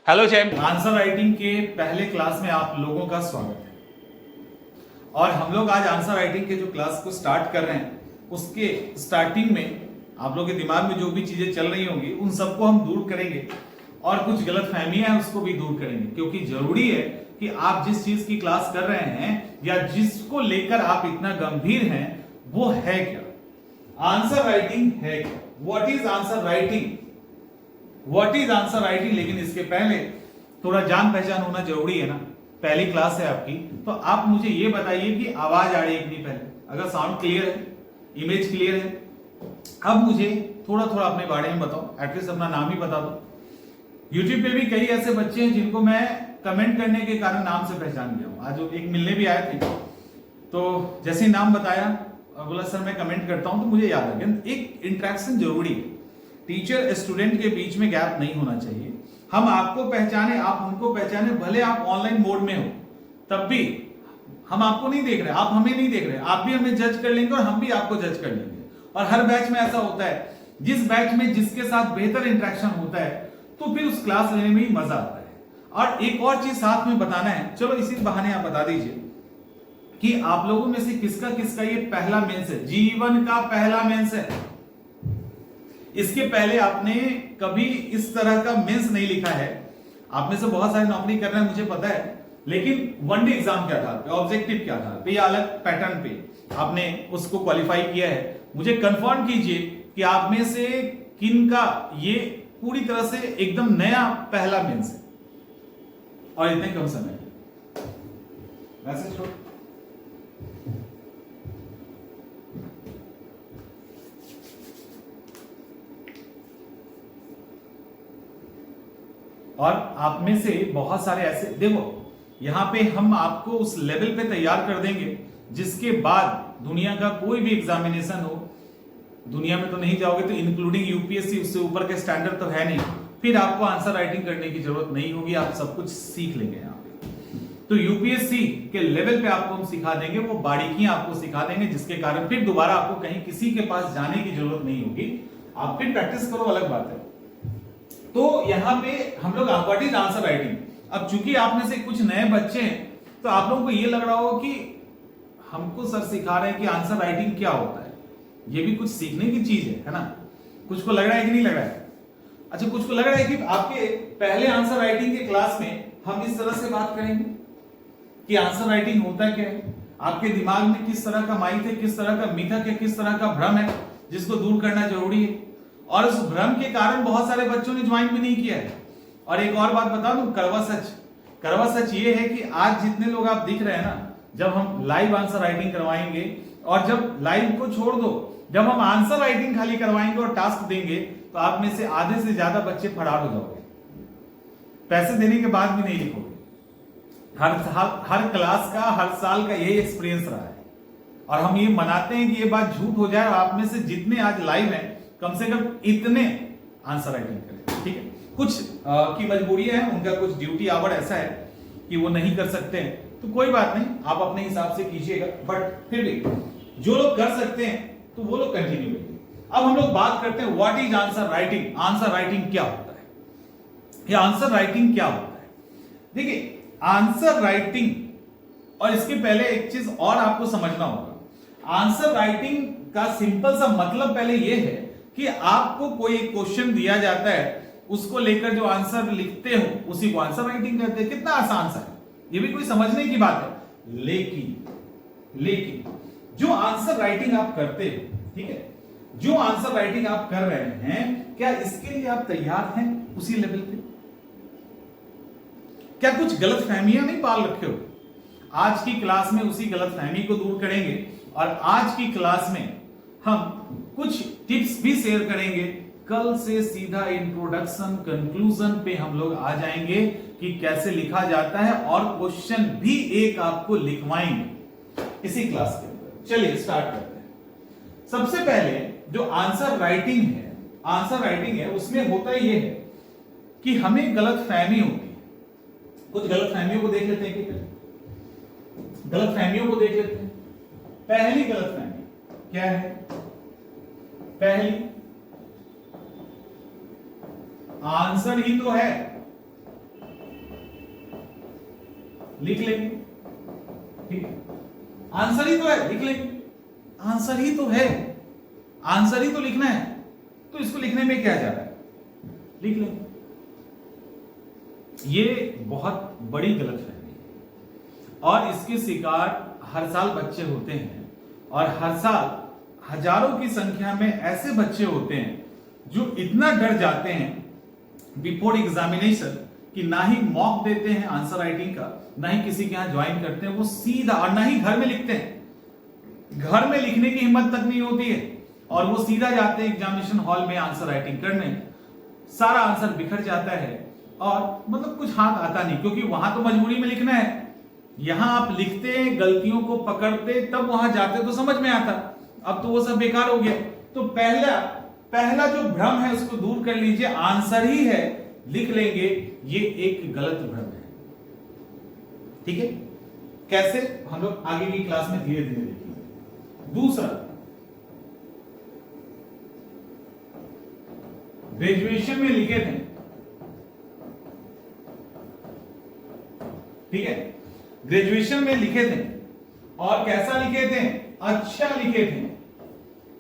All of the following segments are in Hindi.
Hello charm. आंसर राइटिंग के पहले क्लास में आप लोगों का स्वागत है। और हम लोग आज आंसर राइटिंग के जो क्लास को स्टार्ट कर रहे हैं उसके स्टार्टिंग में आप लोगों के दिमाग में जो भी चीजें चल रही होंगी उन सबको हम दूर करेंगे और कुछ गलत फहमियां हैं उसको भी दूर करेंगे, क्योंकि जरूरी है कि आप जिस चीज की क्लास कर रहे हैं या जिसको लेकर आप इतना गंभीर हैं वो है क्या, आंसर राइटिंग है क्या, what is answer writing, what is answer writing. लेकिन इसके पहले थोड़ा जान पहचान होना जरूरी है ना। पहली क्लास है आपकी, तो आप मुझे ये बताइए कि आवाज आ रही है कि नहीं। पहले अगर साउंड क्लियर है, इमेज क्लियर है, अब मुझे थोड़ा थोड़ा अपने बारे में बताओ, एटलीस्ट अपना नाम ही बता दो। यूट्यूब पे भी कई ऐसे बच्चे हैं जिनको मैं कमेंट करने के कारण नाम से पहचान गया हूं। आज एक मिलने भी आए थे, तो जैसे ही नाम बताया बोला सर मैं कमेंट करता हूं, तो मुझे याद आ गया। एक इंटरेक्शन जरूरी है, टीचर स्टूडेंट के बीच में गैप नहीं होना चाहिए। हम आपको पहचाने, आप हमको पहचाने, भले आप ऑनलाइन मोड में हो तब भी हम आपको नहीं देख रहे, आप हमें नहीं देख रहे, आप भी हमें जज कर लेंगे और हम भी आपको जज कर लेंगे। और हर बैच में ऐसा होता है, जिस बैच में जिसके साथ बेहतर इंटरेक्शन होता है तो फिर उस क्लास लेने में ही मजा आता है। और एक और चीज साथ में बताना है, चलो इसी बहाने आप बता दीजिए कि आप लोगों में से किसका किसका ये पहला मेंस है, जीवन का पहला मेंस है। इसके पहले आपने कभी इस तरह का मेंस नहीं लिखा है। आप में से बहुत सारे नौकरी कर रहे हैं मुझे पता है, लेकिन वनडे एग्जाम क्या था, ऑब्जेक्टिव क्या था, या अलग पैटर्न पे आपने उसको क्वालिफाई किया है। मुझे कंफर्म कीजिए कि आप में से किन का ये पूरी तरह से एकदम नया पहला मेंस है और इतने कम समय मैसेज छोड़। और आप में से बहुत सारे ऐसे, देखो यहां पे हम आपको उस लेवल पे तैयार कर देंगे जिसके बाद दुनिया का कोई भी एग्जामिनेशन हो, दुनिया में तो नहीं जाओगे तो इंक्लूडिंग यूपीएससी, उससे ऊपर के स्टैंडर्ड तो है नहीं, फिर आपको आंसर राइटिंग करने की जरूरत नहीं होगी, आप सब कुछ सीख लेंगे यहाँ पे। तो यूपीएससी के लेवल पे आपको हम सिखा देंगे, वो बारीकियां आपको सिखा देंगे, जिसके कारण फिर दोबारा आपको कहीं किसी के पास जाने की जरूरत नहीं होगी। आप फिर प्रैक्टिस करो, अलग बात है। तो यहां पे हम लोग व्हाट इज आंसर राइटिंग। अब चूंकि आप में से कुछ नए बच्चे हैं तो आप लोगों को ये लग रहा हो कि हमको सर सिखा रहे हैं कि आंसर राइटिंग क्या होता है, ये भी कुछ सीखने की चीज है ना। कुछ को लग रहा है कि नहीं लग रहा है? अच्छा, कुछ को लग रहा है कि आपके पहले आंसर राइटिंग के क्लास में हम इस तरह से बात करेंगे कि आंसर राइटिंग होता क्या है, आपके दिमाग में किस तरह का माइथ है, किस तरह का मिथक है, किस तरह का भ्रम है जिसको दूर करना जरूरी है। और उस भ्रम के कारण बहुत सारे बच्चों ने ज्वाइन भी नहीं किया है। और एक और बात बता दूं, कड़वा सच ये है कि आज जितने लोग आप दिख रहे हैं ना, जब हम लाइव आंसर राइटिंग करवाएंगे और जब लाइव को छोड़ दो, जब हम आंसर राइटिंग खाली करवाएंगे और टास्क देंगे तो आप में से आधे से ज्यादा बच्चे फरार हो जाओगे, पैसे देने के बाद भी नहीं लिखोगे। हर क्लास का, हर साल का यही एक्सपीरियंस रहा है। और हम ये मनाते हैं कि ये बात झूठ हो जाए और आप में से जितने आज लाइव हैं कम से कम इतने आंसर राइटिंग करें, ठीक है। कुछ की मजबूरियां हैं, उनका कुछ ड्यूटी आवर ऐसा है कि वो नहीं कर सकते हैं, तो कोई बात नहीं, आप अपने हिसाब से कीजिएगा। बट फिर भी जो लोग कर सकते हैं तो वो लोग कंटिन्यू करिए। अब हम लोग बात करते हैं what is answer writing. Answer writing क्या होता है, या आंसर राइटिंग क्या होता है। देखिए आंसर राइटिंग, और इसके पहले एक चीज और आपको समझना होगा। आंसर राइटिंग का सिंपल सा मतलब पहले यह है कि आपको कोई क्वेश्चन दिया जाता है, उसको लेकर जो आंसर लिखते हो उसी को आंसर राइटिंग कहते हैं। कितना आसान सा है, ये भी कोई समझने की बात है। लेकिन जो आंसर राइटिंग आप करते हो, ठीक है, जो आंसर राइटिंग आप कर रहे हैं, क्या इसके लिए आप तैयार हैं उसी लेवल पे? क्या कुछ गलत फहमियां नहीं पाल रखे हो? आज की क्लास में उसी गलत फहमी को दूर करेंगे और आज की क्लास में हम कुछ टिप्स भी शेयर करेंगे। कल से सीधा इंट्रोडक्शन कंक्लूजन पे हम लोग आ जाएंगे कि कैसे लिखा जाता है, और क्वेश्चन भी एक आपको लिखवाएंगे इसी क्लास के अंदर। चलिए स्टार्ट करते हैं। सबसे पहले जो आंसर राइटिंग है उसमें होता ये है कि हमें गलत फहमी होती है। कुछ गलत फहमियों को देख लेते हैं कि गलत फहमियों को देख लेते हैं। पहली गलत फहमी क्या है? पहली, आंसर ही तो है, लिख लेंगे, ठीक है, आंसर ही तो है, लिख लेंगे, आंसर ही तो है, आंसर ही तो लिखना है, तो इसको लिखने में क्या जा रहा है, लिख लेंगे। ये बहुत बड़ी गलतफहमी है और इसके शिकार हर साल बच्चे होते हैं और हर साल हजारों की संख्या में ऐसे बच्चे होते हैं जो इतना डर जाते हैं बिफोर एग्जामिनेशन कि ना ही मॉक देते हैं आंसर राइटिंग का, ना ही किसी के यहां ज्वाइन करते हैं, वो सीधा, और ना ही घर में लिखते हैं, घर में लिखने की हिम्मत तक नहीं होती है और वो सीधा जाते हैं एग्जामिनेशन हॉल में आंसर राइटिंग करने, सारा आंसर बिखर जाता है और मतलब कुछ हाथ आता नहीं, क्योंकि वहां तो मजबूरी में लिखना है, यहां आप लिखते गलतियों को पकड़ते तब वहां जाते तो समझ में आता, अब तो वो सब बेकार हो गया। तो पहला जो भ्रम है उसको दूर कर लीजिए, आंसर ही है, लिख लेंगे, ये एक गलत भ्रम है, ठीक है। कैसे, हम लोग आगे की क्लास में धीरे धीरे देखेंगे। दूसरा, ग्रेजुएशन में लिखे थे, ठीक है, ग्रेजुएशन में लिखे थे और कैसा लिखे थे, अच्छा लिखे थे,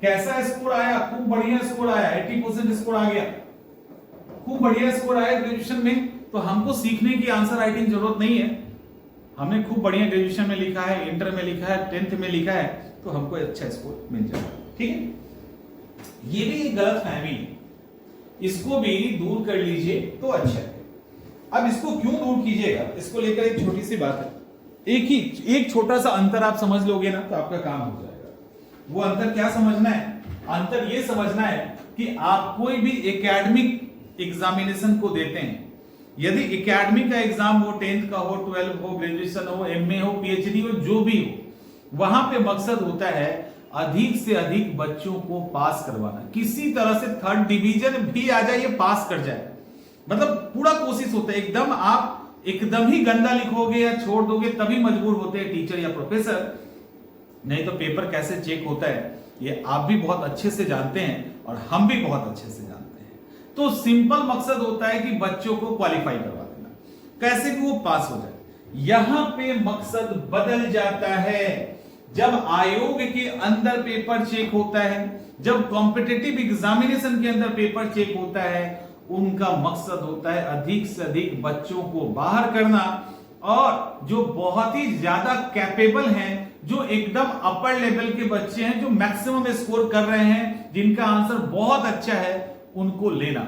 कैसा स्कोर आया, खूब बढ़िया स्कोर आया, 80% स्कोर आ गया, खूब बढ़िया स्कोर आया ग्रेजुएशन में, तो हमको सीखने की आंसर राइटिंग जरूरत नहीं है, हमने खूब बढ़िया ग्रेजुएशन में लिखा है, इंटर में लिखा है, 10th में लिखा है, तो हमको अच्छा स्कोर मिल जाएगा, ठीक है। ये भी एक गलत फहमी है, इसको भी दूर कर लीजिए तो अच्छा है। अब इसको क्यों दूर कीजिएगा, इसको लेकर एक छोटी सी बात है, एक छोटा सा अंतर आप समझ लोगे ना तो आपका काम हो जाएगा। वो अंतर क्या समझना है, अंतर ये समझना है कि आप कोई भी एकेडमिक एग्जामिनेशन को देते हैं, यदि एकेडमिक का एग्जाम हो, 10th का हो, 12 हो, ग्रेजुएशन हो, एमए हो, पीएचडी हो, जो भी हो, वहां पे मकसद होता है अधिक से अधिक बच्चों को पास करवाना, किसी तरह से 3rd डिवीजन भी आ जाए, पास कर जाए, मतलब पूरा कोशिश होता है। एकदम आप एकदम ही गंदा लिखोगे या छोड़ दोगे तभी मजबूर होते हैं टीचर या प्रोफेसर, नहीं तो पेपर कैसे चेक होता है ये आप भी बहुत अच्छे से जानते हैं और हम भी बहुत अच्छे से जानते हैं। तो सिंपल मकसद होता है कि बच्चों को क्वालिफाई करवा देना, कैसे कि वो पास हो जाए। यहां पे मकसद बदल जाता है जब आयोग के अंदर पेपर चेक होता है, जब कॉम्पिटिटिव एग्जामिनेशन के अंदर पेपर चेक होता है, उनका मकसद होता है अधिक से अधिक बच्चों को बाहर करना और जो बहुत ही ज्यादा कैपेबल हैं, जो एकदम अपर लेवल के बच्चे हैं, जो मैक्सिमम स्कोर कर रहे हैं, जिनका आंसर बहुत अच्छा है, उनको लेना।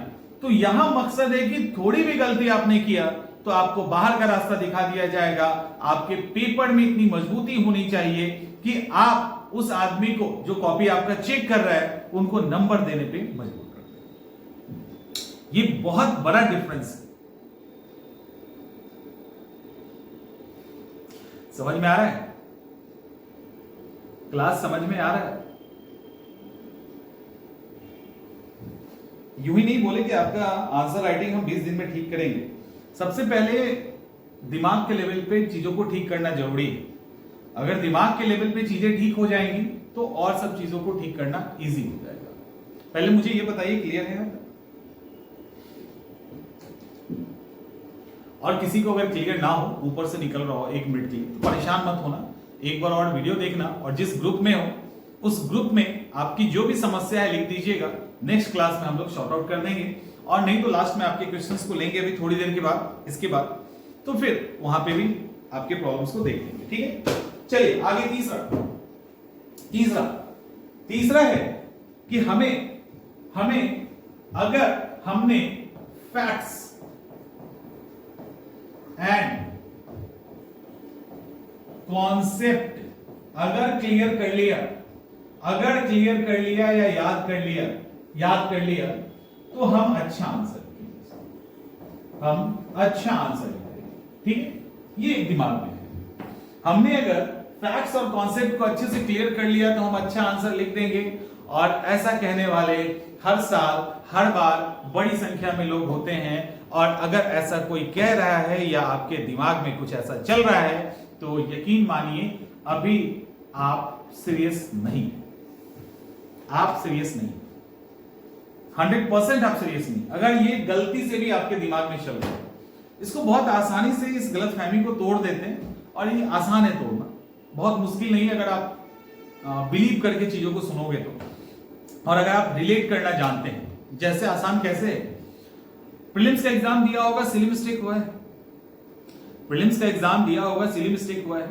तो यहां मकसद है कि थोड़ी भी गलती आपने किया तो आपको बाहर का रास्ता दिखा दिया जाएगा। आपके पेपर में इतनी मजबूती होनी चाहिए कि आप उस आदमी को जो कॉपी आपका चेक कर रहा है उनको नंबर देने पे मजबूर कर दें। ये बहुत बड़ा डिफरेंस है। समझ में आ रहा है? क्लास समझ में आ रहा है? यूं ही नहीं बोले कि आपका आंसर राइटिंग हम 20 दिन में ठीक करेंगे। सबसे पहले दिमाग के लेवल पे चीजों को ठीक करना जरूरी है। अगर दिमाग के लेवल पे चीजें ठीक हो जाएंगी तो और सब चीजों को ठीक करना इजी हो जाएगा। पहले मुझे ये बताइए, क्लियर है? और किसी को अगर क्लियर ना हो, ऊपर से निकल रहा हो 1 मिनट के लिए, तो परेशान मत होना, एक बार और वीडियो देखना और जिस ग्रुप में हो उस ग्रुप में आपकी जो भी समस्या है लिख दीजिएगा। नेक्स्ट क्लास में हम लोग सॉर्ट आउट कर देंगे, और नहीं तो लास्ट में आपके क्वेश्चंस को लेंगे अभी थोड़ी देर के बाद, इसके बाद तो फिर वहां पे भी आपके प्रॉब्लम्स को देख लेंगे। ठीक है, चलिए आगे। तीसरा है कि हमें अगर हमने फैक्ट्स एंड कॉन्सेप्ट अगर क्लियर कर लिया या याद कर लिया तो हम अच्छा आंसर लिखेंगे। ठीक है, ये एक दिमाग में है। हमने अगर फैक्ट्स और कॉन्सेप्ट को अच्छे से क्लियर कर लिया तो हम अच्छा आंसर लिख देंगे। और ऐसा कहने वाले हर साल हर बार बड़ी संख्या में लोग होते हैं, और अगर ऐसा कोई कह रहा है या आपके दिमाग में कुछ ऐसा चल रहा है तो यकीन मानिए अभी आप सीरियस नहीं, 100% आप सीरियस नहीं। अगर ये गलती से भी आपके दिमाग में चल रहा है, इसको बहुत आसानी से इस गलतफहमी को तोड़ देते हैं। और ये आसान है तोड़ना, बहुत मुश्किल नहीं है अगर आप बिलीव करके चीजों को सुनोगे तो, और अगर आप रिलेट करना जानते हैं। जैसे आसान कैसे है, प्रीलिम्स का एग्जाम दिया होगा, सिली मिस्टेक हुआ है, प्रीलिम्स का एग्जाम दिया होगा, सिली मिस्टेक हुआ है,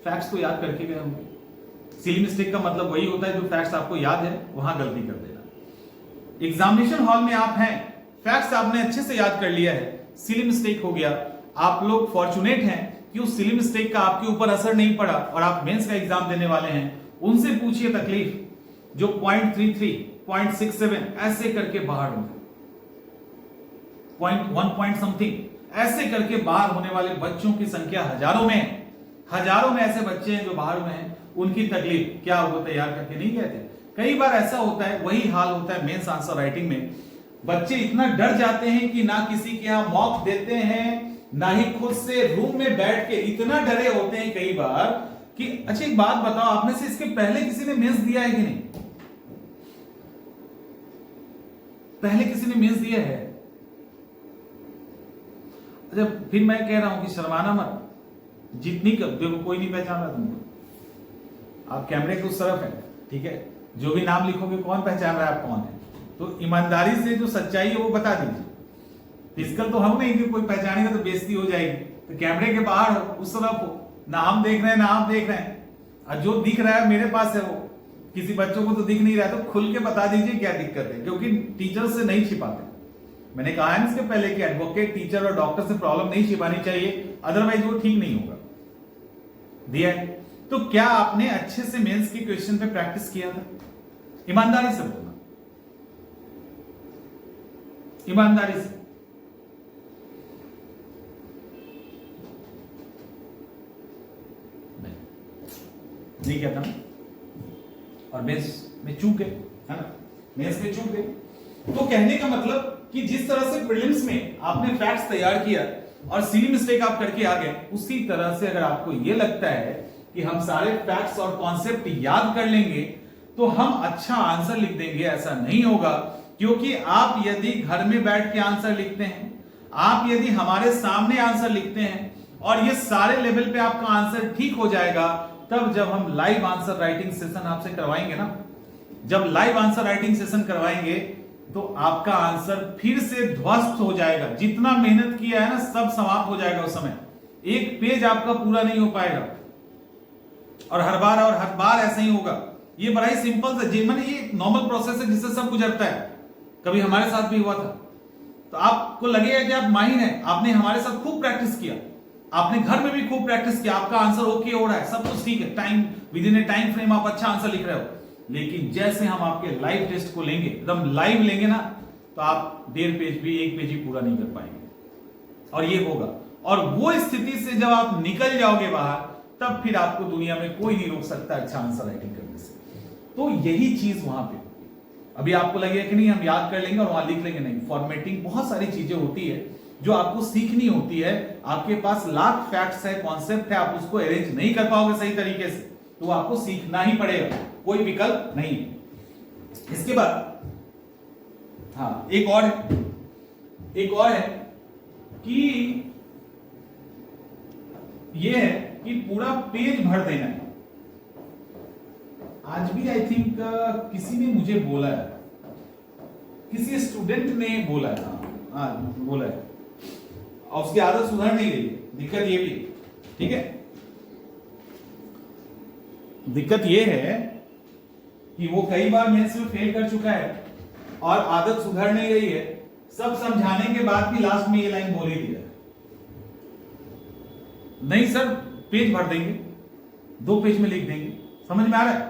फैक्ट्स तो याद करके गए होंगे। सिली मिस्टेक का मतलब वही होता है जो फैक्ट्स आपको याद है वहां गलती कर देना। एग्जामिनेशन हॉल में आप हैं, फैक्ट्स आपने अच्छे से याद कर लिया है, सिली मिस्टेक हो गया, आप लोग फॉर्चुनेट हैं कि उस सिली मिस्टेक का आपके ऊपर असर नहीं पड़ा और आप मेंस का एग्जाम देने वाले हैं। उनसे पूछिए तकलीफ जो 0.33, 0.67 ऐसे करके बाहर होंगे, 0.1 पॉइंट समथिंग ऐसे करके बाहर होने वाले बच्चों की संख्या हजारों में ऐसे बच्चे हैं जो बाहर में हैं। उनकी तकलीफ क्या वो तैयार करके नहीं गए थे। कई बार ऐसा होता है, वही हाल होता है मेंस आंसर राइटिंग में, बच्चे इतना डर जाते हैं कि ना किसी के यहां मॉक देते हैं, ना ही खुद से रूम में बैठ के, इतना डरे होते हैं कई बार कि अच्छा एक बात बताओ, आप में से इसके पहले किसी ने मेंस दिया है कि नहीं? पहले किसी ने मेंस दिया है? अच्छा फिर मैं कह रहा हूं कि शर्माना मत, जितनी देखो कोई नहीं पहचान रहा तुमको, आप कैमरे के उस तरफ है, ठीक है, जो भी नाम लिखोगे कौन पहचान रहा है आप कौन है, तो ईमानदारी से जो सच्चाई है वो बता दीजिए। फिजिकल तो हम नहीं कि कोई पहचानेगा तो बेइज्जती हो जाएगी, तो कैमरे के बाहर हो, उस तरफ हो, ना हम देख रहे हैं ना आप देख रहे हैं, और जो दिख रहा है मेरे पास है वो, किसी बच्चों को तो दिख नहीं रहा है, तो खुल के बता दीजिए क्या दिक्कत है, क्योंकि टीचर से नहीं छिपाते। मैंने कहा है इसके पहले कि एडवोकेट, टीचर और डॉक्टर से प्रॉब्लम नहीं छिपानी चाहिए, अदरवाइज वो ठीक नहीं होगा। दिया है तो क्या आपने अच्छे से मेंस के क्वेश्चन पे प्रैक्टिस किया था? ईमानदारी से बोलना, ईमानदारी से। नहीं कहता और मेंस में चूक गए, है ना, मेंस में चूक गए। तो कहने का मतलब कि जिस तरह से प्रीलिम्स में आपने फैक्ट्स तैयार किया और सिली मिस्टेक आप करके आ गए, उसी तरह से अगर आपको यह लगता है कि हम सारे फैक्ट्स और कॉन्सेप्ट याद कर लेंगे तो हम अच्छा आंसर लिख देंगे, ऐसा नहीं होगा। क्योंकि आप यदि घर में बैठ के आंसर लिखते हैं, आप यदि हमारे सामने आंसर लिखते हैं और ये सारे लेवल पे आपका आंसर ठीक हो जाएगा, तब जब हम लाइव आंसर राइटिंग सेशन आपसे करवाएंगे ना, जब लाइव आंसर राइटिंग सेशन करवाएंगे तो आपका आंसर फिर से ध्वस्त हो जाएगा। जितना मेहनत किया है ना सब समाप्त हो जाएगा उस समय, एक पेज आपका पूरा नहीं हो पाएगा। और हर बार ऐसा ही होगा। ये बड़ा ही सिंपल सा जीवन, ये नॉर्मल प्रोसेस है जिससे सब गुजरता है, कभी हमारे साथ भी हुआ था। तो आपको लगेगा कि आप माहिर हैं, आपने हमारे साथ खूब प्रैक्टिस किया, आपने घर में भी खूब प्रैक्टिस किया, आपका आंसर ओके हो रहा है, सब कुछ ठीक है, time with in A time frame आप अच्छा आंसर लिख रहे हो। लेकिन जैसे हम आपके लाइव टेस्ट को लेंगे, एकदम लाइव लेंगे ना, तो आप 1.5 पेज भी 1 पेज ही पूरा नहीं कर पाएंगे। और ये होगा, और वो स्थिति से जब आप निकल जाओगे बाहर, तब फिर आपको दुनिया में कोई नहीं रोक सकता अच्छा आंसर राइटिंग करने से। तो यही चीज वहां पे, अभी आपको लगेगा कि नहीं हम याद कर लेंगे और वहां लिख लेंगे, नहीं। फॉर्मेटिंग बहुत सारी चीजें होती है जो आपको सीखनी होती है। आपके पास लाख फैक्ट्स है, कॉन्सेप्ट है, आप उसको अरेंज नहीं कर पाओगे सही तरीके से, तो आपको सीखना ही पड़ेगा, कोई विकल्प नहीं है। इसके बाद हाँ एक और है कि ये है कि पूरा पेज भर देना है। आज भी आई थिंक किसी ने मुझे बोला है, किसी स्टूडेंट ने बोला है, बोला है, और उसकी आदत सुधर नहीं रही। दिक्कत ये भी, ठीक है, दिक्कत ये है कि वो कई बार मेंस में फेल कर चुका है और आदत सुधर नहीं रही है। सब समझाने के बाद भी लास्ट में ये लाइन बोल ही दिया, नहीं सर पेज भर देंगे, 2 पेज में लिख देंगे। समझ में आ रहा है?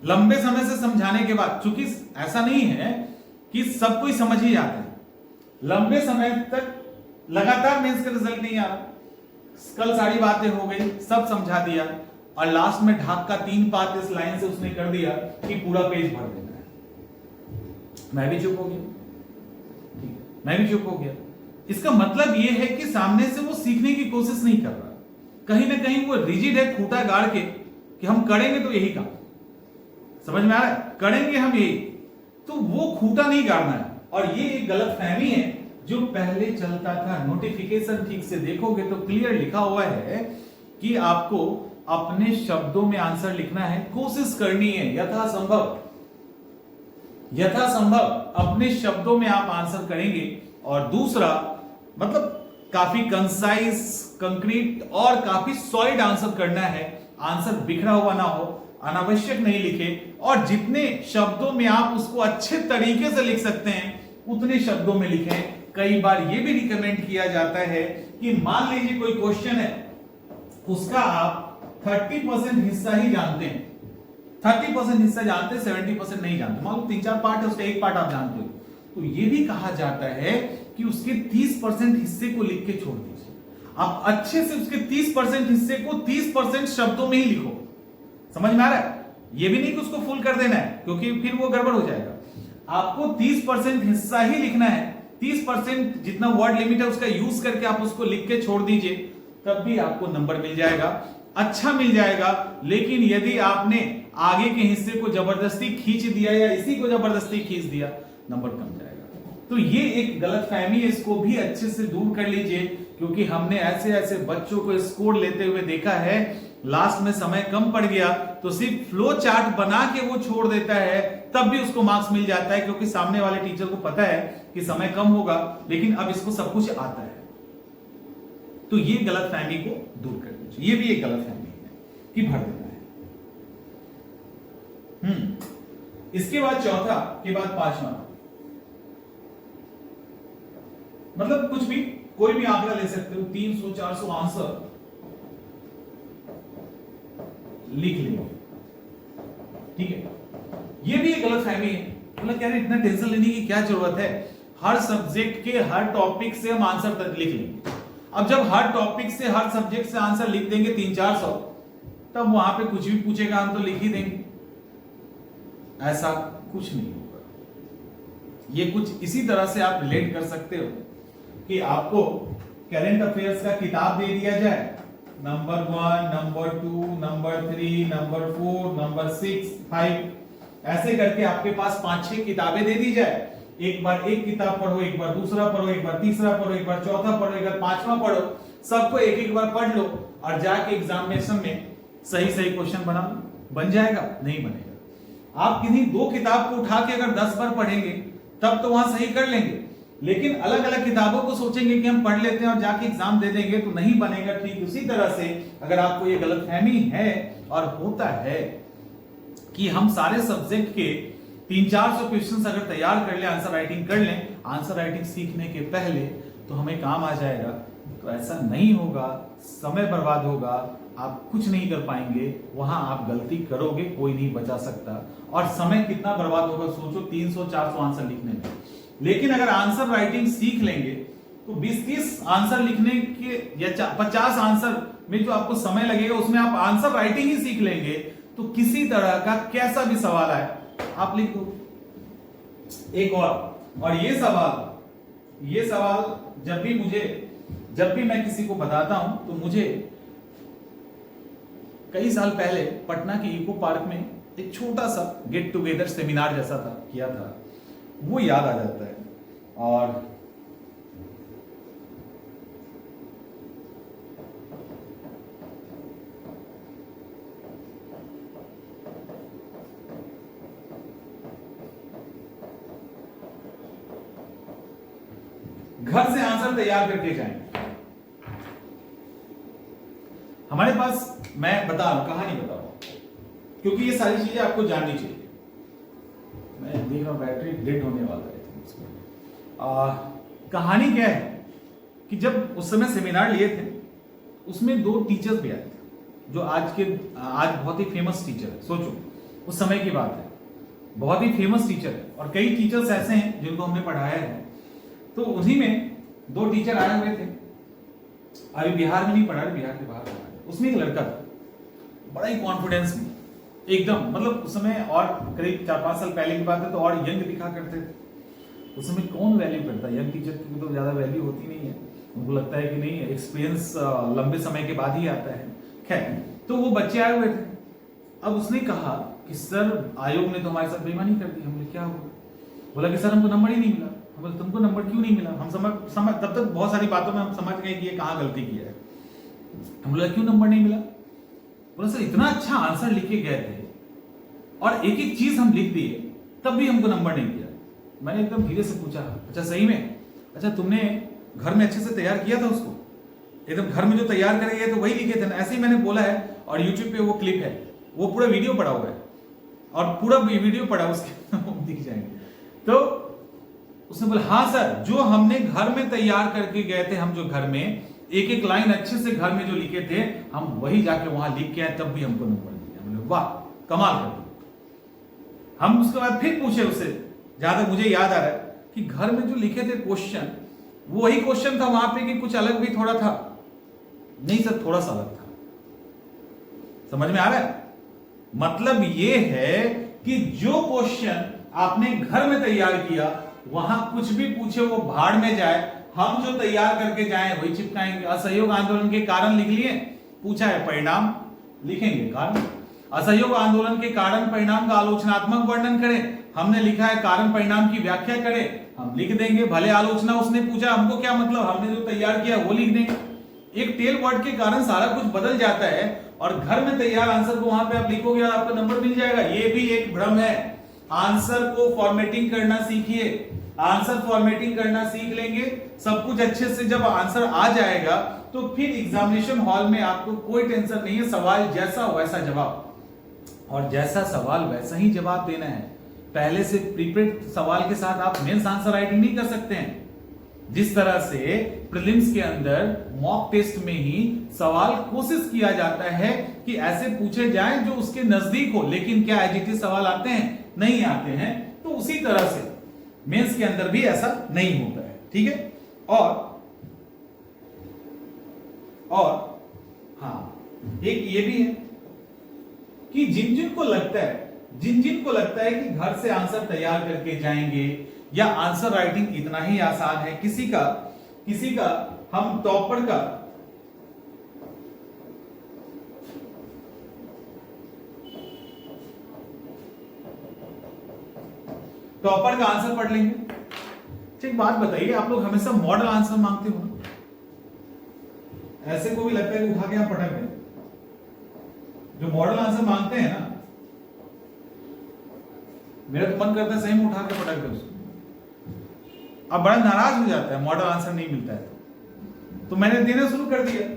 लंबे समय से समझाने के बाद, चूंकि ऐसा नहीं है कि सब कोई समझ ही जाता है, लंबे समय तक लगातार मेंस का रिजल्ट नहीं आ रहा, कल सारी बातें हो गई, सब समझा दिया, और लास्ट में ढाक का 3 पात इस लाइन से उसने कर दिया कि पूरा पेज भर देना है। मैं भी चुप हो गया, मैं भी चुप हो गया। इसका मतलब यह है कि सामने से वो सीखने की कोशिश नहीं कर रहा, कहीं ना कहीं वो रिजिड है, खूंटा गाड़ के कि हम करेंगे तो यही काम। समझ में आ रहा है? करेंगे हम यही, तो वो खूंटा नहीं गाड़ना है। और ये एक गलतफहमी है जो पहले चलता था। नोटिफिकेशन ठीक से देखोगे तो क्लियर लिखा हुआ है कि आपको अपने शब्दों में आंसर लिखना है, कोशिश करनी है यथासंभव अपने शब्दों में आप आंसर करेंगे। और दूसरा मतलब काफी कंसाइज, कंक्रीट और काफी सॉलिड आंसर करना है। आंसर बिखरा हुआ ना हो, अनावश्यक नहीं लिखे, और जितने शब्दों में आप उसको अच्छे तरीके से लिख सकते हैं उतने शब्दों में लिखें। कई बार यह भी रिकमेंड किया जाता है कि मान लीजिए कोई क्वेश्चन है, उसका आप 30% हिस्सा ही जानते हैं, 30% हिस्सा जानते हैं, 70% नहीं जानते। मान लो 3-4 पार्ट है, उसका एक पार्ट आप जानते हो, तो यह भी कहा जाता है कि उसके 30% हिस्से को लिख के छोड़ दीजिए। आप अच्छे से उसके 30% हिस्से को 30% शब्दों में ही लिखो। समझ में आ रहा है? यह भी नहीं कि उसको फुल कर देना है, क्योंकि फिर वो गड़बड़ हो जाएगा। आपको 30% हिस्सा ही लिखना है, 30% जितना वर्ड लिमिट है उसका यूज करके आप उसको लिख के छोड़ दीजिए, तब भी आपको नंबर मिल जाएगा, अच्छा मिल जाएगा। लेकिन यदि आपने आगे के हिस्से को जबरदस्ती खींच दिया या इसी को जबरदस्ती खींच दिया, नंबर कम जाएगा। तो ये एक गलतफहमी है, इसको भी अच्छे से दूर कर लीजिए, क्योंकि हमने ऐसे ऐसे बच्चों को स्कोर लेते हुए देखा है, लास्ट में समय कम पड़ गया तो सिर्फ फ्लो चार्ट बना के वो छोड़ देता है, तब भी उसको मार्क्स मिल जाता है, क्योंकि सामने वाले टीचर को पता है कि समय कम होगा, लेकिन अब इसको सब कुछ आता है। तो ये गलतफहमी को दूर कर दीजिए, ये भी एक गलतफहमी है कि भर देना है। इसके बाद चौथा के बाद पांचवा, मतलब कुछ भी कोई भी आंकड़ा ले सकते हो, 300-400 आंसर लिख लेंगे, ठीक है। ये भी एक गलतफहमी है, मतलब क्या इतना टेंशन लेने की क्या जरूरत है, हर सब्जेक्ट के हर टॉपिक से हम आंसर तक लिख लेंगे। अब जब हर टॉपिक से हर सब्जेक्ट से आंसर लिख देंगे 300-400, तब वहां पे कुछ भी पूछेगा हम तो लिख ही देंगे। ऐसा कुछ नहीं होगा। ये कुछ इसी तरह से आप रिलेट कर सकते हो कि आपको करंट अफेयर्स का किताब दे दिया जाए, number 1, number 2, number 3, number 4, number 6, 5, ऐसे करके आपके पास 5-6 किताबें दे दी जाए। एक बार एक किताब पढ़ो, एक बार दूसरा पढ़ो, एक बार तीसरा पढ़ो, एक बार चौथा पढ़ो, एक बार पांचवा पढ़ो, सबको एक एक बार पढ़ लो और जाके एग्जामिनेशन में सही सही क्वेश्चन बना लो। बन जाएगा? नहीं बनेगा। आप किन्हीं 2 किताब को उठा के अगर 10 बार पढ़ेंगे तब तो वहां सही कर लेंगे, लेकिन अलग अलग किताबों को सोचेंगे कि हम पढ़ लेते हैं और जाके एग्जाम दे देंगे तो नहीं बनेगा। ठीक उसी तरह से अगर आपको ये गलतफहमी है और होता है कि हम सारे सब्जेक्ट के 300-400 क्वेश्चंस अगर तैयार कर ले, आंसर राइटिंग कर लें, आंसर राइटिंग सीखने के पहले तो हमें काम आ जाएगा, तो ऐसा नहीं होगा, समय बर्बाद होगा, आप कुछ नहीं कर पाएंगे, वहां आप गलती करोगे, कोई नहीं बचा सकता। और समय कितना बर्बाद होगा सोचो, 300-400 आंसर लिखने में। लेकिन अगर आंसर राइटिंग सीख लेंगे तो 20-30 आंसर लिखने के या 50 आंसर में जो आपको समय लगेगा उसमें आप आंसर राइटिंग ही सीख लेंगे, तो किसी तरह का कैसा भी सवाल आए आप लिख दो। एक और ये सवाल जब भी मैं किसी को बताता हूं तो मुझे कई साल पहले पटना के इको पार्क में एक छोटा सा गेट टुगेदर सेमिनार जैसा किया था, वो याद आ जाता है। और घर से आंसर तैयार करके जाएं। हमारे पास, मैं बता रहा हूं, कहानी बता रहा हूं, क्योंकि ये सारी चीजें आपको जाननी चाहिए। मैं देख रहा हूं बैटरी डेड होने वाला है। कहानी क्या है कि जब उस समय सेमिनार लिए थे, उसमें 2 टीचर्स भी आए थे जो आज बहुत ही फेमस टीचर है। सोचो उस समय की बात है, बहुत ही फेमस टीचर है, और कई टीचर्स ऐसे हैं जिनको हमने पढ़ाया है। तो उन्हीं में 2 टीचर आए हुए थे, अभी बिहार में नहीं पढ़ा, बिहार के बाहर पढ़ा। उसमें एक लड़का था, बड़ा ही कॉन्फिडेंस में एकदम, मतलब उस समय, और करीब 4-5 साल पहले की बात है, तो और यंग दिखा करते थे। उस समय कौन वैल्यू करता है, यंग टीचर की तो ज्यादा वैल्यू होती नहीं है, उनको लगता है कि नहीं, एक्सपीरियंस लंबे समय के बाद ही आता है। खैर, तो वो बच्चे आए हुए थे। अब उसने कहा कि सर आयोग ने तो हमारे साथ बेईमानी कर दी। हमने क्या हुआ? बोला कि सर हमको नंबर ही नहीं मिला। हम बोले तुमको नंबर क्यों नहीं मिला? हम समझ तब तक बहुत सारी बातों में हम समझ गए कि ये कहाँ गलती किया है। हम बोला क्यों नंबर नहीं मिला? बोला सर इतना अच्छा आंसर लिख के गए थे और एक एक चीज हम लिख दिए तब भी हमको नंबर नहीं दिया। मैंने एकदम धीरे से पूछा, अच्छा सही में? अच्छा तुमने घर में अच्छे से तैयार किया था उसको? एकदम घर में जो तैयार करे गए तो वही लिखे थे ना? ऐसे ही मैंने बोला है और यूट्यूब पे वो क्लिप है, वो पूरा वीडियो पड़ा हुआ है और पूरा वीडियो पड़ा उसके दिख जाएंगे। तो उसने बोला हाँ सर, जो हमने घर में तैयार करके गए थे, हम जो घर में एक एक लाइन अच्छे से घर में जो लिखे थे हम वही जाके वहां लिख के आए तब भी हमको नंबर नहीं दिया। बोले वाह कमाल कर दिया। हम उसके बाद फिर पूछे उससे, जहां तक मुझे याद आ रहा है कि घर में जो लिखे थे क्वेश्चन वो वही क्वेश्चन था वहां पे कि कुछ अलग भी थोड़ा था? नहीं सर थोड़ा सा अलग था। समझ में आ रहा है? मतलब ये है कि जो क्वेश्चन आपने घर में तैयार किया वहां कुछ भी पूछे वो भाड़ में जाए, हम जो तैयार करके जाए वही चिपकाएंगे। असहयोग आंदोलन के कारण लिख लिए, पूछा है परिणाम, लिखेंगे कारण। असहयोग आंदोलन के कारण परिणाम का आलोचनात्मक वर्णन करें, हमने लिखा है कारण परिणाम की व्याख्या करें, हम लिख देंगे। भले आलोचना उसने पूछा, हमको क्या मतलब, हमने जो तैयार किया वो लिख देंगे। एक टेल वर्ड के कारण सारा कुछ बदल जाता है और घर में तैयार आंसर को वहां पे आप लिखोगे और आपको नंबर मिल जाएगा, ये भी एक भ्रम है। आंसर को फॉर्मेटिंग करना सीखिए, आंसर फॉर्मेटिंग करना सीख लेंगे, सब कुछ अच्छे से जब आंसर आ जाएगा तो फिर एग्जामिनेशन हॉल में आपको कोई टेंशन नहीं है। सवाल जैसा हो वैसा जवाब, और जैसा सवाल वैसा ही जवाब देना है। पहले से प्रीपेड सवाल के साथ आप मेंस आंसर राइटिंग नहीं कर सकते हैं। जिस तरह से प्रीलिम्स के अंदर मॉक टेस्ट में ही सवाल कोशिश किया जाता है कि ऐसे पूछे जाएं जो उसके नजदीक हो, लेकिन क्या एजीटी सवाल आते हैं? नहीं आते हैं। तो उसी तरह से मेंस के अंदर भी ऐसा नहीं होता है, ठीक है। और हाँ एक ये भी है कि जिन जिन को लगता है कि घर से आंसर तैयार करके जाएंगे या आंसर राइटिंग इतना ही आसान है, किसी का हम टॉपर का आंसर पढ़ लेंगे। एक बात बताइए, आप लोग हमेशा मॉडल आंसर मांगते हो ना? ऐसे को भी लगता है कि उठा के हम पटक दें? जो मॉडल आंसर मांगते हैं ना, मेरा तो मन करता है सही में उठा के पटक दे उसको। अब बड़ा नाराज हो जाता है मॉडल आंसर नहीं मिलता है तो मैंने देना शुरू कर दिया,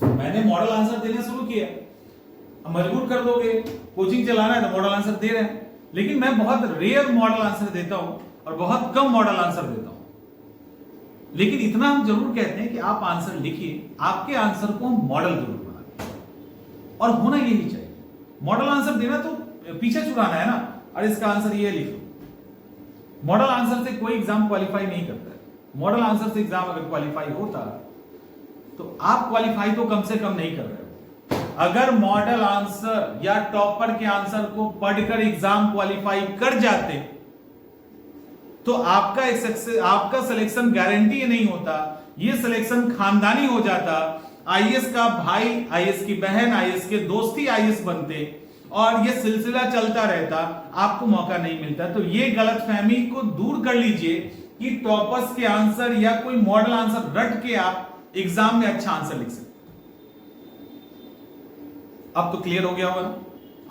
मैंने मॉडल आंसर देना शुरू किया। अब मजबूर कर दोगे, कोचिंग चलाना है तो मॉडल आंसर दे रहे हैं, लेकिन मैं बहुत रेयर मॉडल आंसर देता हूं और बहुत कम मॉडल आंसर देता हूं। लेकिन इतना हम जरूर कहते हैं कि आप आंसर लिखिए, आपके आंसर को हम मॉडल जरूर बनाएं, और होना यही चाहिए। मॉडल आंसर देना तो पीछे छुड़ाना है ना, और इसका आंसर ये लिखो। मॉडल आंसर से कोई एग्जाम क्वालिफाई नहीं करता है। मॉडल आंसर से एग्जाम अगर क्वालिफाई होता तो आप क्वालिफाई तो कम से कम नहीं कर रहे हो। अगर मॉडल आंसर या टॉपर के आंसर को पढ़कर एग्जाम क्वालिफाई कर जाते तो आपका सिलेक्शन गारंटी नहीं होता, ये सिलेक्शन खानदानी हो जाता। आईएएस का भाई आईएएस की बहन आईएएस के दोस्त ही आईएएस बनते और ये सिलसिला चलता रहता, आपको मौका नहीं मिलता। तो ये गलतफहमी को दूर कर लीजिए कि टॉपर्स के आंसर या कोई मॉडल आंसर रट के आप एग्जाम में अच्छा आंसर लिख सकते। अब तो क्लियर हो गया होगा ना,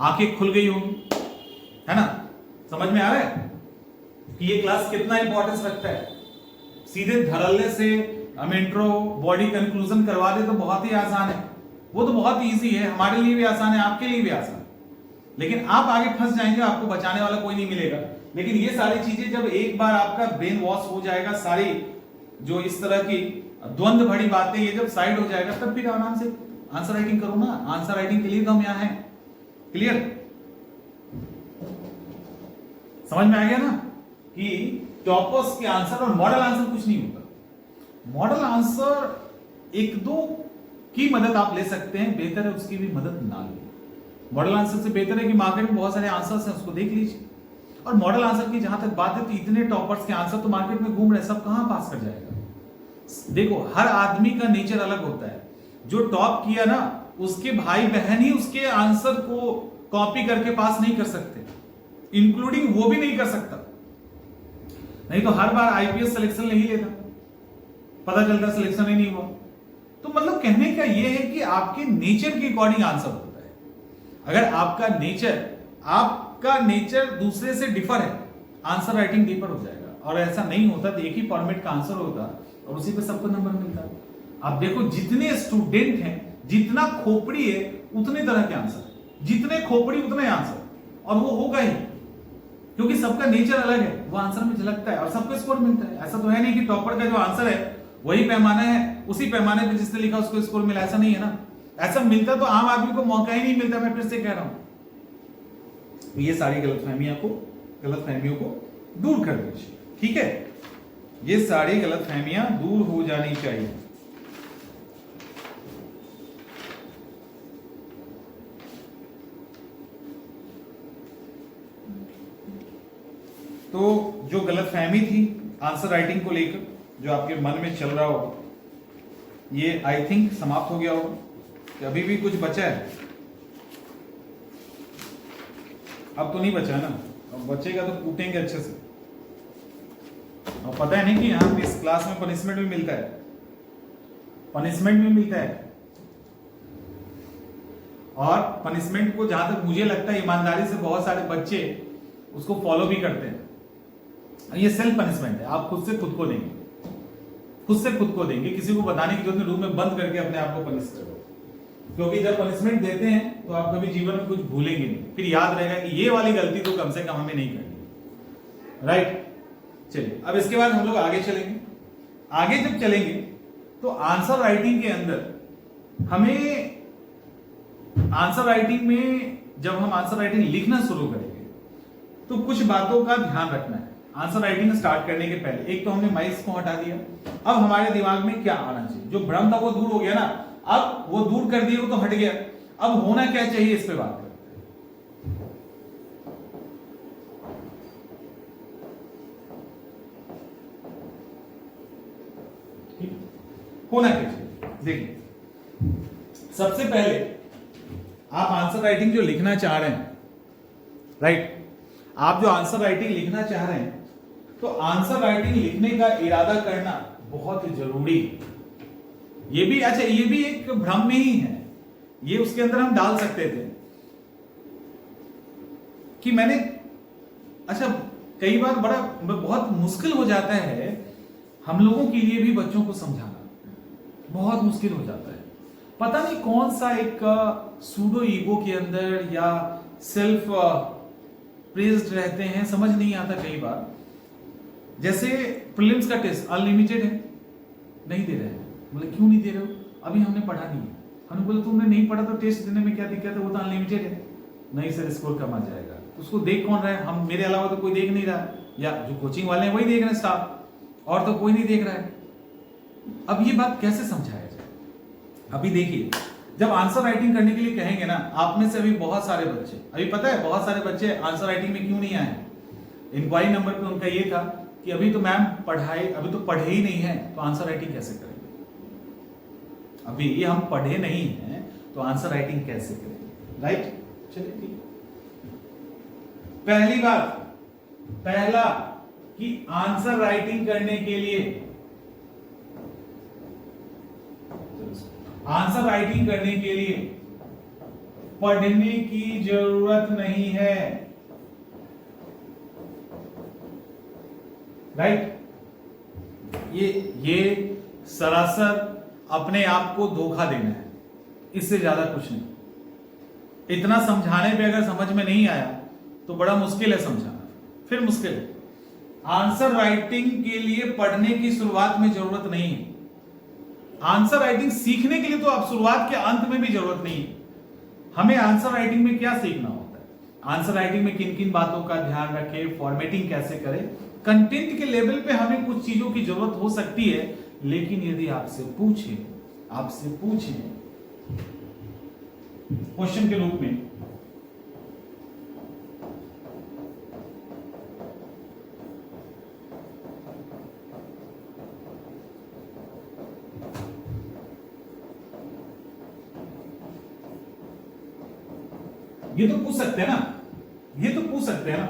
आंखें खुल गई होंगी, है ना? समझ में आ रहा है कि ये क्लास कितना इंपॉर्टेंस रखता है। सीधे धड़ल्ले से हम इंट्रो बॉडी कंक्लूजन करवा दे तो बहुत ही आसान है, वो तो बहुत इजी है, हमारे लिए भी आसान है, आपके लिए भी आसान है। लेकिन आप आगे फंस जाएंगे, आपको बचाने वाला कोई नहीं मिलेगा। लेकिन ये सारी चीजें जब एक बार आपका ब्रेन वॉश हो जाएगा, सारी जो इस तरह की द्वंद्व भरी बातें ये जब साइड हो जाएगा, तब फिर आराम से आंसर राइटिंग करो ना। आंसर राइटिंग के लिए तो हम यहां हैं। क्लियर? समझ में आ गया ना कि टॉपर्स के आंसर और मॉडल आंसर कुछ नहीं होता। मॉडल आंसर एक दो की मदद आप ले सकते हैं, बेहतर है उसकी भी मदद ना लें। मॉडल आंसर से बेहतर है कि मार्केट में बहुत सारे आंसर्स हैं, उसको देख लीजिए। और मॉडल आंसर की जहां तक बात है तो इतने टॉपर्स के आंसर तो मार्केट में घूम रहे, सब कहां पास कर जाएगा? देखो, हर आदमी का नेचर अलग होता है। जो टॉप किया ना, उसके भाई बहन ही उसके आंसर को कॉपी करके पास नहीं कर सकते, इंक्लूडिंग वो भी नहीं कर सकता। नहीं तो हर बार आईपीएस सिलेक्शन नहीं लेता, पता चलता सिलेक्शन ही नहीं हुआ। तो मतलब कहने का यह है कि आपके नेचर के अकॉर्डिंग आंसर होता है। अगर आपका नेचर दूसरे से डिफर है, आंसर राइटिंग डिफर हो जाएगा। और ऐसा नहीं होता तो एक ही फॉर्मेट का आंसर होता और उसी पे सबको नंबर मिलता। आप देखो जितने स्टूडेंट हैं, जितना खोपड़ी है उतने तरह के आंसर, जितने खोपड़ी उतने आंसर, और वो होगा ही क्योंकि सबका नेचर अलग है, वो आंसर में झलकता है और सबको स्कोर मिलता है। ऐसा तो है नहीं कि टॉपर का जो आंसर है वही पैमाना है, उसी पैमाने पे जिसने लिखा उसको स्कोर मिला, ऐसा नहीं है ना। ऐसा मिलता तो आम आदमी को मौका ही नहीं मिलता। मैं फिर से कह रहा हूं, ये सारी गलतफहमियों को दूर कर दीजिए, ठीक है। ये सारी गलतफहमियां दूर हो जानी चाहिए। तो जो गलतफहमी थी आंसर राइटिंग को लेकर, जो आपके मन में चल रहा हो, ये आई थिंक समाप्त हो गया होगा। कि अभी भी कुछ बचा है? अब तो नहीं बचा है ना, अब बचेगा तो कूटेंगे अच्छे से। और पता है नहीं कि यहाँ पे इस क्लास में पनिशमेंट भी मिलता है, पनिशमेंट भी मिलता है। और पनिशमेंट को जहां तक मुझे लगता है ईमानदारी से बहुत सारे बच्चे उसको फॉलो भी करते हैं। ये सेल्फ पनिशमेंट है, आप खुद से खुद को देंगे, किसी को बताने की जरूरत नहीं, रूम में बंद करके अपने आप को पनिश करो। क्योंकि जब पनिशमेंट देते हैं तो आप कभी जीवन में कुछ भूलेंगे नहीं, फिर याद रहेगा कि ये वाली गलती तो कम से कम हमें नहीं करनी, राइट। चलिए अब इसके बाद हम लोग आगे चलेंगे। आगे जब चलेंगे तो आंसर राइटिंग के अंदर हमें, आंसर राइटिंग में जब हम आंसर राइटिंग लिखना शुरू करेंगे तो कुछ बातों का ध्यान रखना है। आंसर राइटिंग स्टार्ट करने के पहले एक तो हमने माइस को हटा दिया, अब हमारे दिमाग में क्या आना चाहिए, जो भ्रम था वो दूर हो गया ना, अब वो दूर कर दिया, वो तो हट गया, अब होना क्या चाहिए इस पे बात करते हैं। होना क्या चाहिए, देखिए सबसे पहले आप आंसर राइटिंग जो लिखना चाह रहे हैं, राइट, आप जो आंसर राइटिंग लिखना चाह रहे हैं तो आंसर राइटिंग लिखने का इरादा करना बहुत जरूरी है। ये भी अच्छा, ये भी एक भ्रम में ही है, ये उसके अंदर हम डाल सकते थे कि मैंने, अच्छा कई बार बहुत मुश्किल हो जाता है हम लोगों के लिए भी बच्चों को समझाना, बहुत मुश्किल हो जाता है। पता नहीं कौन सा एक सूडो ईगो के अंदर या सेल्फ प्रेज्ड रहते हैं, समझ नहीं आता कई बार। जैसे प्रीलिम्स का टेस्ट अनलिमिटेड है, नहीं दे रहे हैं, बोले क्यों नहीं दे रहे हो, अभी हमने पढ़ा नहीं है। हमने बोले तुमने नहीं पढ़ा तो टेस्ट देने में क्या दिक्कत है, वो तो अनलिमिटेड है। नहीं सर स्कोर कम आ जाएगा, उसको देख कौन रहा है, हम, मेरे अलावा तो कोई देख नहीं रहा, या जो कोचिंग वाले हैं वही देख रहे हैं स्टाफ, और तो कोई नहीं देख रहा है। अब ये बात कैसे समझाया जाए? अभी देखिए, जब आंसर राइटिंग करने के लिए कहेंगे ना, आप में से अभी बहुत सारे बच्चे, अभी पता है बहुत सारे बच्चे आंसर राइटिंग में क्यों नहीं आए? इंक्वायरी नंबर पे उनका ये था कि अभी तो मैम अभी तो पढ़े ही नहीं है, तो आंसर राइटिंग कैसे करेंगे? अभी ये हम पढ़े नहीं हैं तो आंसर राइटिंग कैसे करेंगे, राइट। चलिए ठीक, पहली बात, पहला कि आंसर राइटिंग करने के लिए, आंसर राइटिंग करने के लिए पढ़ने की जरूरत नहीं है, राइट। ये सरासर अपने आप को धोखा देना है, इससे ज्यादा कुछ नहीं। इतना समझाने पे अगर समझ में नहीं आया तो बड़ा मुश्किल है समझाना, फिर मुश्किल है। आंसर राइटिंग के लिए पढ़ने की शुरुआत में जरूरत नहीं है। आंसर राइटिंग सीखने के लिए तो आप शुरुआत के अंत में भी जरूरत नहीं है। हमें आंसर राइटिंग में क्या सीखना होता है, आंसर राइटिंग में किन किन बातों का ध्यान रखें, फॉर्मेटिंग कैसे करें, कंटेंट के लेवल पे हमें कुछ चीजों की जरूरत हो सकती है। लेकिन यदि आपसे पूछे क्वेश्चन के रूप में, ये तो पूछ सकते हैं ना, ये तो पूछ सकते हैं ना।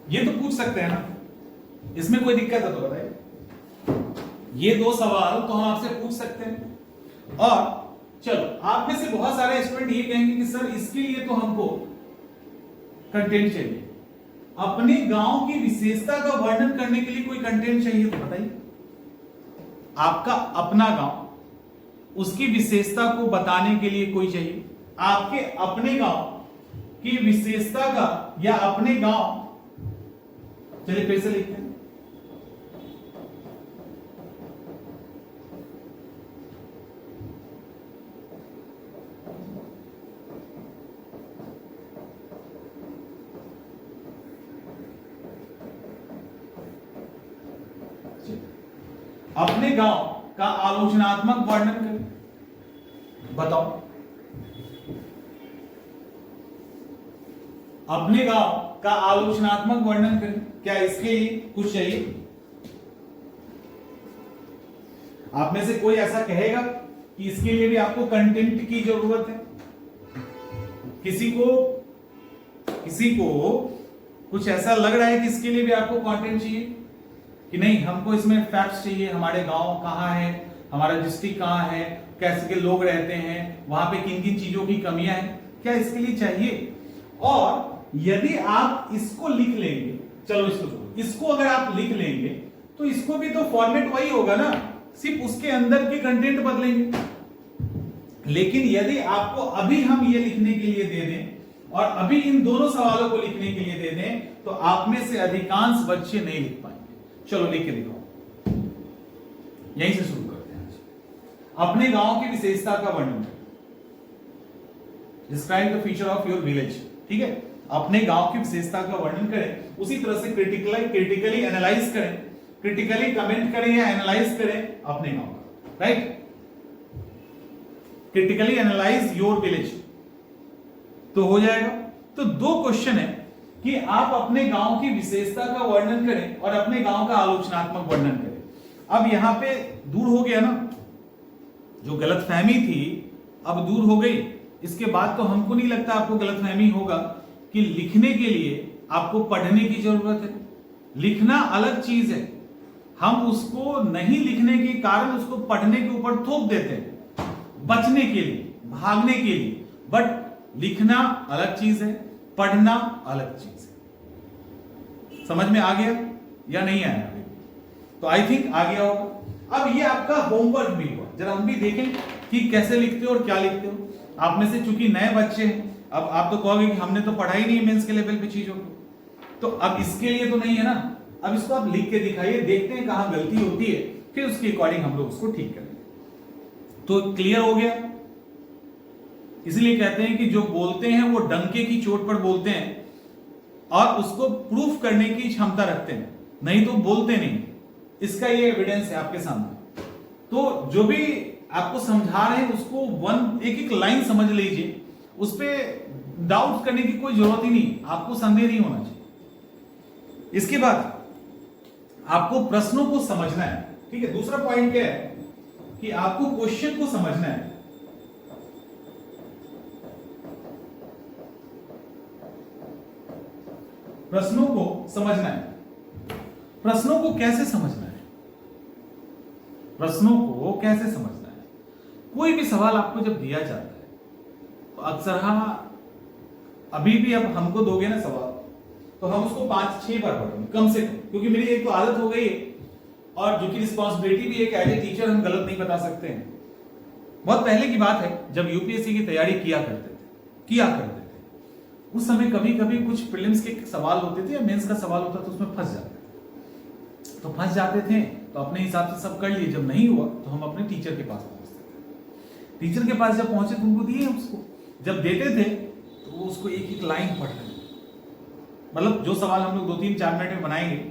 ये तो पूछ सकते हैं ना, इसमें कोई दिक्कत है तो बताइए। ये दो सवाल तो हम आपसे पूछ सकते हैं। और चलो, आप में से बहुत सारे स्टूडेंट ये कहेंगे कि सर इसके लिए तो हमको कंटेंट चाहिए, अपने गांव की विशेषता का वर्णन करने के लिए कोई कंटेंट चाहिए तो बताइए। आपका अपना गांव, उसकी विशेषता को बताने के लिए कोई चाहिए, आपके अपने गांव की विशेषता का या अपने गांव, चलिए फिर से लिखते हैं। अपने गांव का आलोचनात्मक वर्णन करें, बताओ। अपने गांव का आलोचनात्मक वर्णन करें, क्या इसके लिए कुछ चाहिए? आप में से कोई ऐसा कहेगा कि इसके लिए भी आपको कंटेंट की जरूरत है? किसी को कुछ ऐसा लग रहा है कि इसके लिए भी आपको कंटेंट चाहिए कि नहीं, हमको इसमें फैक्ट्स चाहिए, हमारे गांव कहाँ है, हमारा डिस्ट्रिक्ट कहाँ है, कैसे के लोग रहते हैं, वहां पे किन किन चीजों की कमियां हैं, क्या इसके लिए चाहिए? और यदि आप इसको लिख लेंगे, चलो इसको अगर आप लिख लेंगे तो इसको भी तो फॉर्मेट वही होगा ना, सिर्फ उसके अंदर के कंटेंट बदलेंगे। लेकिन यदि आपको अभी हम ये लिखने के लिए दे दें और अभी इन दोनों सवालों को लिखने के लिए दे दें तो आप में से अधिकांश बच्चे नहीं लिख पाएंगे। चलो लिख के दिखाओ, यहीं से शुरू करते हैं। अपने गांव की विशेषता का वर्णन करें, describe the feature of your village. ठीक है, अपने गांव की विशेषता का वर्णन करें, उसी तरह से क्रिटिकली एनालाइज करें, क्रिटिकली कमेंट करें या एनालाइज करें अपने गांव का, right. Critically analyse your village तो हो जाएगा। तो दो क्वेश्चन है कि आप अपने गांव की विशेषता का वर्णन करें और अपने गांव का आलोचनात्मक वर्णन करें। अब यहां पे दूर हो गया ना, जो गलतफहमी थी अब दूर हो गई। इसके बाद तो हमको नहीं लगता आपको गलतफहमी होगा कि लिखने के लिए आपको पढ़ने की जरूरत है। लिखना अलग चीज है, हम उसको नहीं लिखने के कारण उसको पढ़ने के ऊपर थोप देते हैं, बचने के लिए, भागने के लिए। बट लिखना अलग चीज है, पढ़ना अलग चीज है। समझ में आ गया या नहीं आया? तो आई थिंक आ गया होगा। अब ये आपका होमवर्क भी हुआ, जरा हम भी देखें कि कैसे लिखते हो और क्या लिखते हो। आप में से चूंकि नए बच्चे हैं, अब आप तो कहोगे कि हमने तो पढ़ा ही नहीं मेंस के लेवल पे चीजों को, तो अब इसके लिए तो नहीं है ना। अब इसको आप लिख के दिखाइए, देखते हैं कहां गलती होती है, फिर उसके अकॉर्डिंग हम लोग उसको ठीक करेंगे। तो क्लियर हो गया। इसलिए कहते हैं कि जो बोलते हैं वो डंके की चोट पर बोलते हैं और उसको प्रूफ करने की क्षमता रखते हैं, नहीं तो बोलते नहीं। इसका ये एविडेंस है आपके सामने। तो जो भी आपको समझा रहे हैं उसको एक एक लाइन समझ लीजिए, उस पर डाउट करने की कोई जरूरत ही नहीं, आपको संदेह नहीं होना चाहिए। इसके बाद आपको प्रश्नों को समझना है। ठीक है, दूसरा पॉइंट क्या है कि आपको क्वेश्चन को समझना है। प्रश्नों को समझना है। प्रश्नों को कैसे समझना है? प्रश्नों को कैसे समझना है? कोई भी सवाल आपको जब दिया जाता है तो अक्सर अभी भी अब हमको दोगे ना सवाल तो हम उसको 5-6 बार पढ़ेंगे कम से कम, क्योंकि मेरी एक तो आदत हो गई है और जो कि रिस्पॉन्सिबिलिटी भी एक एज ए टीचर हम गलत नहीं बता सकते हैं। बहुत पहले की बात है जब यूपीएससी की तैयारी किया करते थे, उस समय कभी कभी कुछ प्रीलिम्स के सवाल होते थे या मेंस का सवाल होता तो उसमें फंस जाते थे। तो अपने हिसाब से सब कर लिए, जब नहीं हुआ तो हम अपने टीचर के पास पहुंचते थे। टीचर के पास जब पहुंचे तो उनको दिए, उसको जब देते थे तो वो उसको एक एक लाइन पढ़ रहे, मतलब जो सवाल हम लोग 2-3-4 मिनट में बनाएंगे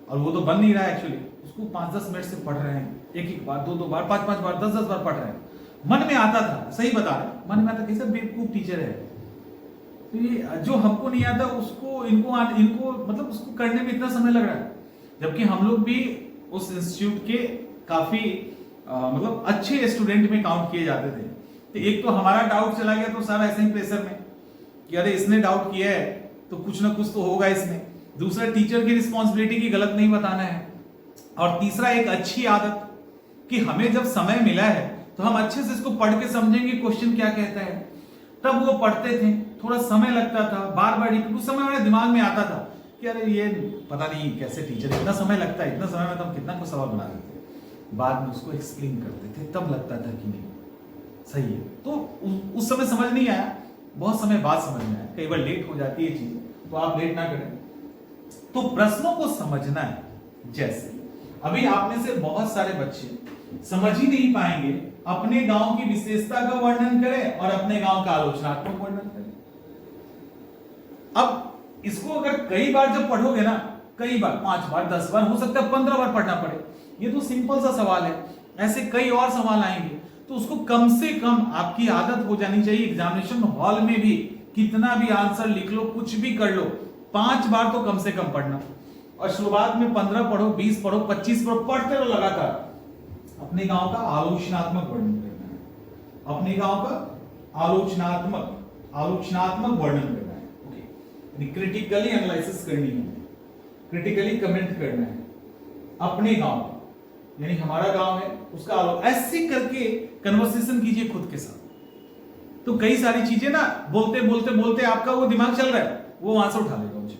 और वो तो बन नहीं रहा है एक्चुअली, उसको 5-10 मिनट से पढ़ रहे हैं, एक बार, 2-2 बार, 5-5 बार, 10-10 बार पढ़ रहे हैं। मन में आता था, सही बता रहे, मन में आता कैसे बेवकूफ टीचर है। तो ये जो हमको नहीं आता उसको इनको मतलब उसको करने में इतना समय लग रहा है, जबकि हम लोग भी उस इंस्टीट्यूट के काफी मतलब अच्छे स्टूडेंट में काउंट किए जाते थे। तो एक तो हमारा डाउट चला गया तो सब ऐसे ही प्रेशर में कि अरे इसने डाउट किया है तो कुछ ना कुछ तो होगा इसमें, दूसरा, टीचर की रिस्पॉन्सिबिलिटी की गलत नहीं बताना है। और तीसरा, एक अच्छी आदत कि हमें जब समय मिला है तो हम अच्छे से इसको पढ़ के समझेंगे क्वेश्चन क्या कहता है। तब वो पढ़ते थे, थोड़ा समय लगता था, बार बार उस समय हमारे दिमाग में आता था कि अरे ये पता नहीं कैसे टीचर, इतना समय लगता है, इतना समय में तो हम कितना कुछ सवाल बना देते। बाद में उसको एक्सप्लेन करते थे, तब लगता था कि नहीं सही है। तो उस समय समझ नहीं आया, बहुत समय बाद समझ में आया। कई बार लेट हो जाती है चीज, तो आप लेट ना करें। तो प्रश्नों को समझना है। जैसे अभी आप में से बहुत सारे बच्चे समझ ही नहीं पाएंगे, अपने गांव की विशेषता का वर्णन करें और अपने गांव का आलोचनात्मक वर्णन करें। अब इसको अगर कई बार जब पढ़ोगे ना, कई बार 5 बार 10 बार, हो सकता है 15 बार पढ़ना पड़े, ये तो सिंपल सा सवाल है। ऐसे कई और सवाल आएंगे, तो उसको कम से कम आपकी आदत हो जानी चाहिए। एग्जामिनेशन हॉल में भी कितना भी आंसर लिख लो, कुछ भी कर लो, 5 बार तो कम से कम पढ़ना। और शुरुआत में 15 पढ़ो, 20 पढ़ो, 25 पढ़ो, पढ़ते रहो लगातार। अपने गांव का आलोचनात्मक वर्णन करना है, अपने गांव का आलोचनात्मक वर्णन करना है। ओके, क्रिटिकली एनालिसिस करनी है, क्रिटिकली कमेंट करना है अपने गांव का, यानी हमारा गांव है उसका ऐसे करके कन्वर्सेशन कीजिए खुद के साथ। तो कई सारी चीजें ना बोलते बोलते बोलते आपका वो दिमाग चल रहा है, वो वहां से उठा लेगा मुझे।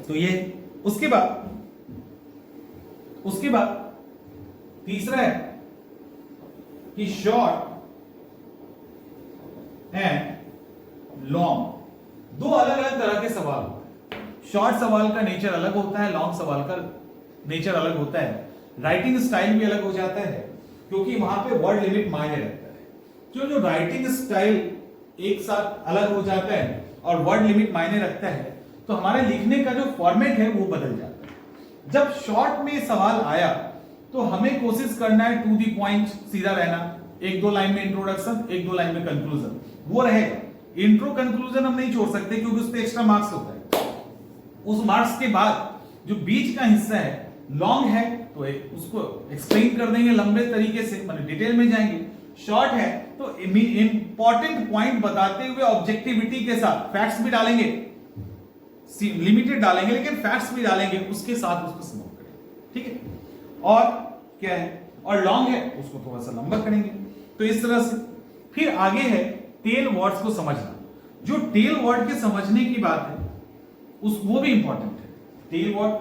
तो ये उसके बाद तीसरा है कि शॉर्ट एंड लॉन्ग, दो अलग अलग तरह के सवाल होते हैं। शॉर्ट सवाल का नेचर अलग होता है, लॉन्ग सवाल का नेचर अलग होता है। राइटिंग स्टाइल भी अलग हो जाता है, क्योंकि वहां पे वर्ड लिमिट मायने रखता है। जो राइटिंग स्टाइल एक साथ अलग हो जाता है और वर्ड लिमिट मायने रखता है, तो हमारे लिखने का जो फॉर्मेट है वो बदल जाता है। जब शॉर्ट में सवाल आया तो हमें कोशिश करना है टू दी पॉइंट सीधा रहना, 1-2 लाइन में इंट्रोडक्शन, 1-2 लाइन में कंक्लूजन, वो रहेगा। इंट्रो कंक्लूजन हम नहीं छोड़ सकते, क्योंकि उस पर एक्स्ट्रा मार्क्स होता है। उस मार्क्स के बाद जो बीच का हिस्सा है, लॉन्ग है तो उसको एक्सप्लेन कर देंगे लंबे तरीके से, मतलब डिटेल में जाएंगे। शॉर्ट है तो इंपॉर्टेंट पॉइंट बताते हुए ऑब्जेक्टिविटी के साथ, फैक्ट्स भी डालेंगे, लिमिटेड डालेंगे लेकिन फैक्ट्स भी डालेंगे, उसके साथ उसको समाप्त करेंगे। ठीक है, और क्या है, और लॉन्ग है उसको थोड़ा सा लंबा करेंगे। तो इस तरह से फिर आगे है टेल वर्ड्स को समझना। जो टेल वर्ड के समझने की बात है वो भी इंपॉर्टेंट है। Tell word